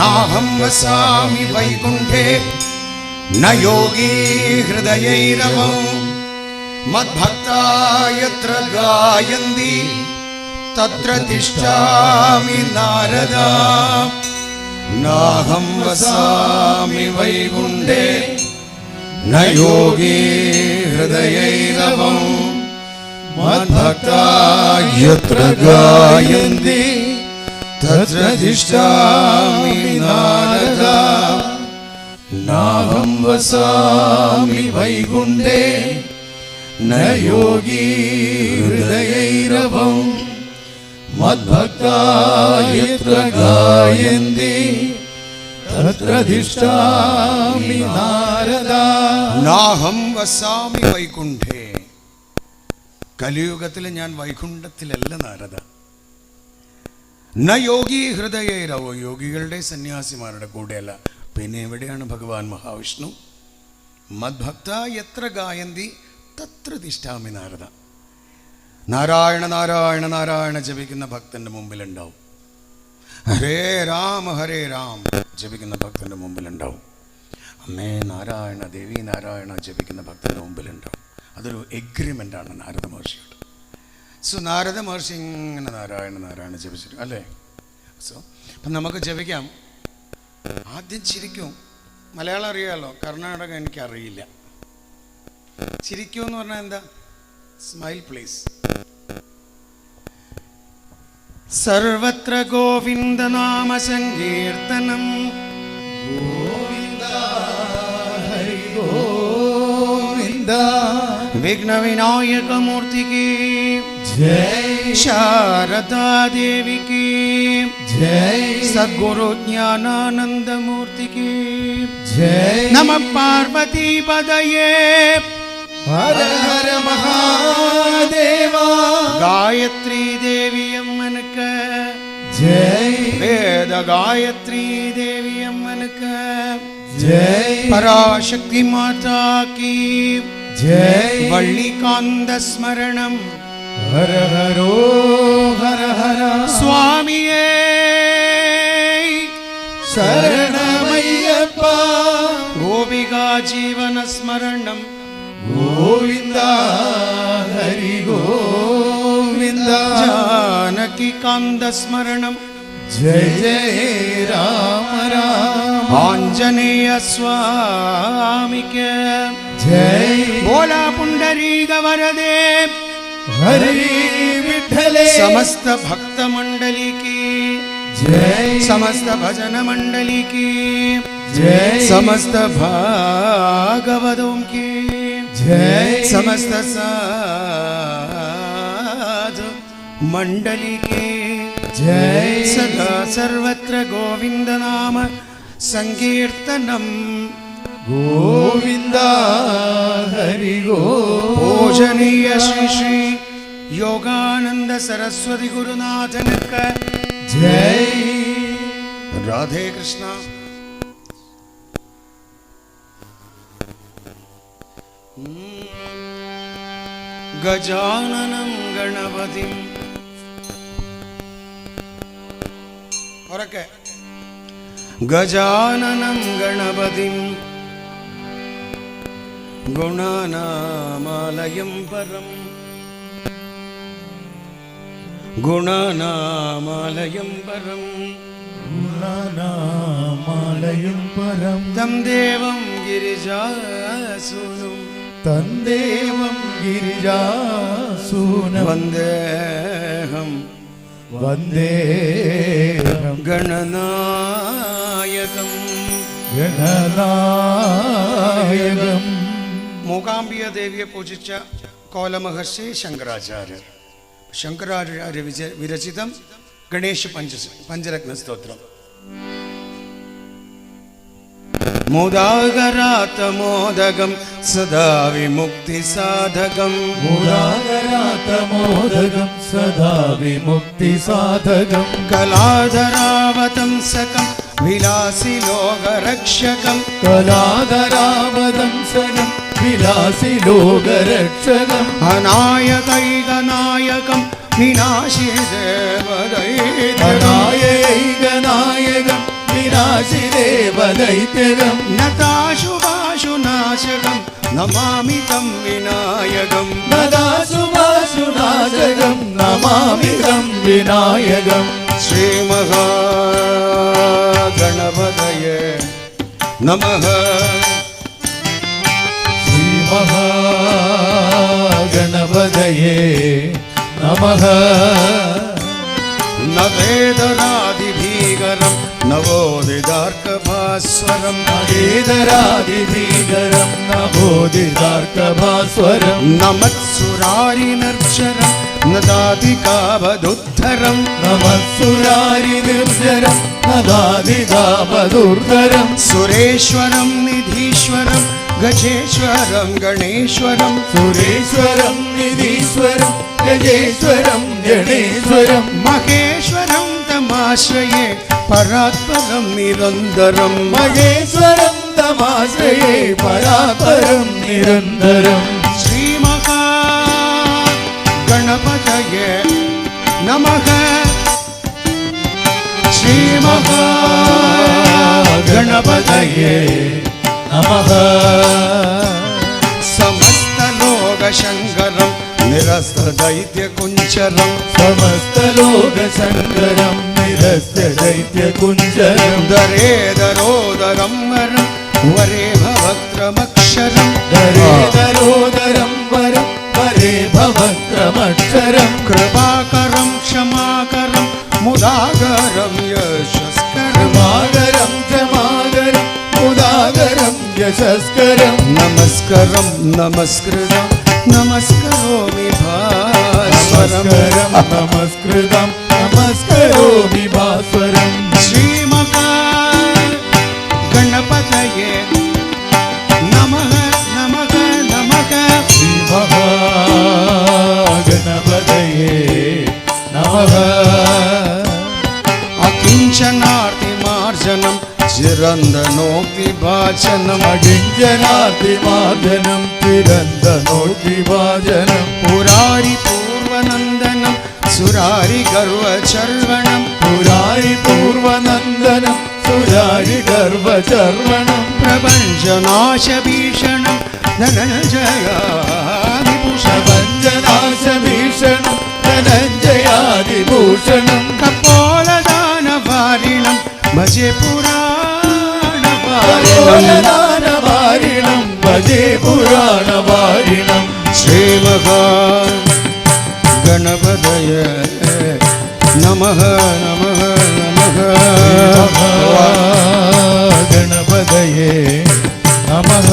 नाहं वसामि वैकुण्ठे न योगी हृदयैरवं मद्भक्ता यत्र गायन्ति तत्र तिष्ठामि नारदा नाहं वसामि वैकुण्ठे न योगी हृदयैरवं मद्भक्ता यत्र गायन्ति तत्र तिष्ठामि नारदा नाहं वसामि वैकुण्ठे न योगी हृदयैरवं मद्भक्ता यत्र गायन्ति तत्र तिष्ठामि नारदा नाहं वसामि वैकुण्ठे. കലിയുഗത്തിൽ ഞാൻ വൈകുണ്ഠത്തിലല്ല നാരദ. ന യോഗി ഹൃദയൈരവോ, യോഗികളുടെ സന്യാസിമാരുടെ കൂടെയല്ല. പിന്നെ എവിടെയാണ് ഭഗവാൻ മഹാവിഷ്ണു? മദ്ഭക്ത യത്ര ഗായന്തി തത്ര തിഷ്ഠാമി നാരദ. നാരായണ നാരായണ നാരായണ ജപിക്കുന്ന ഭക്തന്റെ മുമ്പിലുണ്ടാവും. ഹരേ രാം ജപിക്കുന്ന ഭക്തന്റെ മുമ്പിലുണ്ടാവും. അമ്മേ നാരായണ ദേവി നാരായണ ജപിക്കുന്ന ഭക്തന്റെ മുമ്പിലുണ്ടാവും. അതൊരു എഗ്രിമെൻ്റാണ് നാരദ മഹർഷിയോട്. സോ നാരദ മഹർഷി ഇങ്ങനെ നാരായണ നാരായണ ജപിച്ചിട്ട് അല്ലേ. സോ അപ്പം നമുക്ക് ജപിക്കാം. ആദ്യം ചിരിക്കും. മലയാളം അറിയാമല്ലോ, കർണാടക എനിക്കറിയില്ല. ചിരിക്കുമെന്ന് പറഞ്ഞാൽ എന്താ? Smile please. സർവത്ര ഗോവിന്ദ നാമ സങ്കീർത്തനം ഗോവിന്ദ ഹരി ഗോവിന്ദ വിഘ്ന വിനായക മൂർത്തിക്ക് ജയ് ശാരദാ ദേവിക്ക് ജയ് സദ്ഗുരു ജ്ഞാനാനന്ദ മൂർത്തിക്ക് ജയ് നമഃ പാർവതി പദയേ ഹര ഹര മഹാദേവ ഗായത്രി ദേവി അമ്മനക്ക് ജയ് വേദ ഗായത്രി ദേവി അമ്മനക്ക് ജയ് പരാശക്തി മാതാ കി ജയ് വള്ളികാന്ത സ്മരണം ഹര ഹരോ ഹര ഹര സ്വാമിയേ ശരണമയ്യപ്പ ഗോപികാ ജീവന സ്മരണം ഗോവിന്ദ ഹരി ഗോവിന്ദ ജാനകി കാന്ത സ്മരണം ജയ ജയ രാമ രാമ ആഞ്ജനേയ സ്വാമിക്ക് ജയ ബോല പുണ്ടരീക വരദേ ഹരി വിഠ്ഠലേ സമസ്ത ഭക്ത मंडली की जय समस्त भजन मंडली की जय समस्त भागवतों की जय समस्त साधु मंडली की जय सदा सर्वत्र गोविंद नाम संकीर्तनम गोविंद हरि पूजनीय श्री श्री योगानंद सरस्वती गुरुनाथन का जय. राधे कृष्ण. गजाननं गणपतिं औरके गजाननं गणपतिं गुणानामालयं परं गुणानामालयं परं गुणानामालयं परं तं देवं गिरिजासूनुं तन्देवं गिरिजासूनं वन्देऽहं वन्देऽहं गणनायकं गणनायकं. മൂകാംബിക ദേവിയെ പൂജിച്ച കോലമഹർഷി ശങ്കരാചാര്യർ. ശങ്കരാചാര്യ വിരചിതം ഗണേശ പഞ്ചരത്ന സ്തോത്രം. മോദാഗരാതമോദകം സദാ വിമുക്തി സാധകം മോദാഗരാതമോദകം സദാ വിമുക്തി സാധകം കലാധരാവതംസകം വിലാസി ലോകരക്ഷകം കലാധരാവതംസകം വിലാസി ലോകരക്ഷകം അനായകൈകനായകം വിനാശി ദേവദൈതകം അനായകൈകനായകം विनाशिदेवदैत्यगं नताशुभाशुनाशकं नमामि तं विनायकम् नदाशुभाशुनाशकं नमामि तं विनायकम् श्रीमहागणपतये नमः श्रीमहागणपतये नमः न वेदनादिभीकरं नवोदितार्कभास्वरं वेदरादिभीकरं नवोदितार्कभास्वरं नमत्सुरारिनर्चरं नदादिकावदुद्धरं नमस्सुरारिनिर्जरं नदादिकावदुर्धरं सुरेश्वरं निधीश्वरं गजेश्वरं गणेश्वरं सुरेश्वरं निधीश्वरं गजेश्वरं गणेश्वरं महेश्वरं तमाश्रये परात्परं निरन्तरं महेश्वरं तमाश्रये परापरं निरन्तरं श्रीमहागणपतये नमः श्रीमहागणपतये नमः समस्तलोकशङ्करं निरस्तदैत्यकुञ्चरं समस्तलोकशङ्करं निरस्तदैत्यकुञ्जरं दरेदरोदरं वरं वरे भवत्रमक्षरं दरेदरोदरं वरं वरे भवत्रमक्षरं कृपाकरं क्षमाकरं मुदाकरं यशस्करं मागरं क्षमागरं मुदागरं यशस्करं नमस्करं नमस्कृतं नमस्करोमि भास्वरं नमस्कृतं नमस्करोमि भास्वरं श्रीमहागणपतये नमः नमः नमः श्रीमहागणपतये नमः अकिञ्चनार्तिमार्जनं चिरन्दनोक्तिभाचनम् अगिञ्जनातिमार्जनं तिरन्दनोक्तिभाजनं पुरारिपूर्वनन्दनं सुरारिगर्वचर्वणं पुरारिपूर्वनन्दनं सुरारिगर्वचर्वणं प्रपञ्चनाशभीषणं धनञ्जयादिभूषणं प्रपञ्चनाशभीषणं धनञ्जयादिभूषणं कपोलदानवारिणं भजे पुराणवारिणं कपोलदानवारिणं भजे पुराणवारिणं श्रीमहागणपतये नमः नमः नमः गणपतये नमः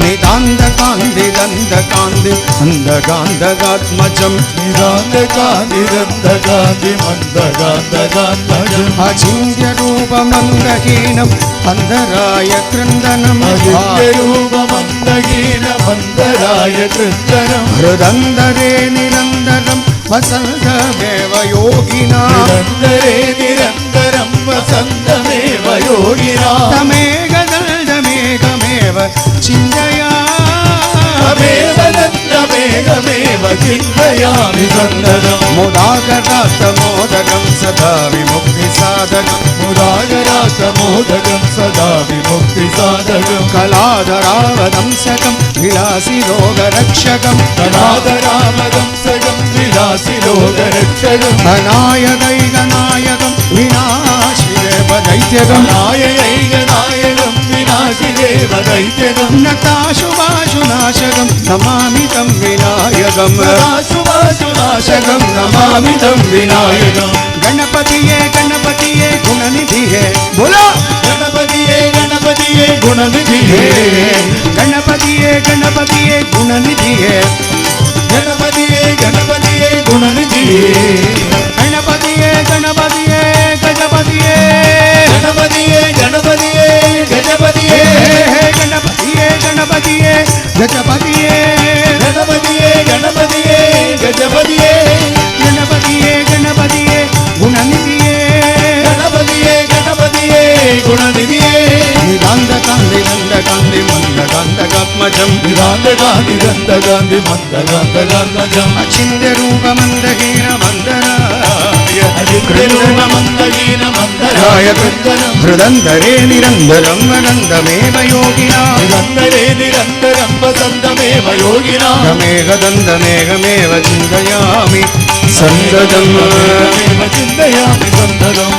निदान्तकान्तिदन्तकान्ति अन्धकान्तकात्मजं निदान्तकान्तिदन्तकान्तिमन्दकान्तकात्मजम् अचिन्त्यरूपमन्दहीनम् अन्तराय क्रन्दनम् अचिन्त्यरूपमन्दहीनमन्तराय कृन्दनं हृदन्तरे निरन्तरं वसन्तमेव योगिना निरन्तरे निरन्तरं वसन्तमेव योगिना तमेकदन्तमेकमेव चिन्तयामेव चिन्तयामि सन्ददं मुदाकरात्तमोदकं सदा विमुक्तिसाधकं मुदागरातमोदकं सदा विमुक्तिसाधकं कलाधरावदंसकं विलासिरोगरक्षकं कलाधरामदंसकं विलासिलोकरक्षकं अनायकैकनायकं विनाशिदेवदैत्यकं नायकैकनायकं विनाशिदेवदैत्यकं नताशुभाशुनाशकं नमामि तं विनायकम् शुभाशुनाशकं नमामि तं विनायकं गणपतिये गणपतिये गुणनिधिये बोलो गणपतिये गणपतिये गुणनिधिये गणपतिये गणपतिये गुणनिधिये गणपतिये गणपतिये गुणनिधिये गणपतिये गणपतिये गजपतिये गणपतिये गणपतिये गजपतिये गणपतिये गणपतिये गजपतिये गणपतिये गणपतिये गजपतिये गणपतिये गणपतिये गुणनिधिये गणपतिये गणपतिये गुणनिधिये निदान्तकान्ति दन्तकान्ति मन्दकान्तकात्मजं निदान्तकान्ति मन्दकान्तकात्मजम् अचिन्त्यरूपमन्दहीनमन्दराय രായ ഹൃദന്തരേ നിരന്തരം വദന്തമേവ യോഗിനാ നിരന്തരം വസന്തമേവ യോഗിനാ മേഘദന്തമേഘമേവ ചിന്തയാമി സന്തതം ചിന്തയാമി സന്തതം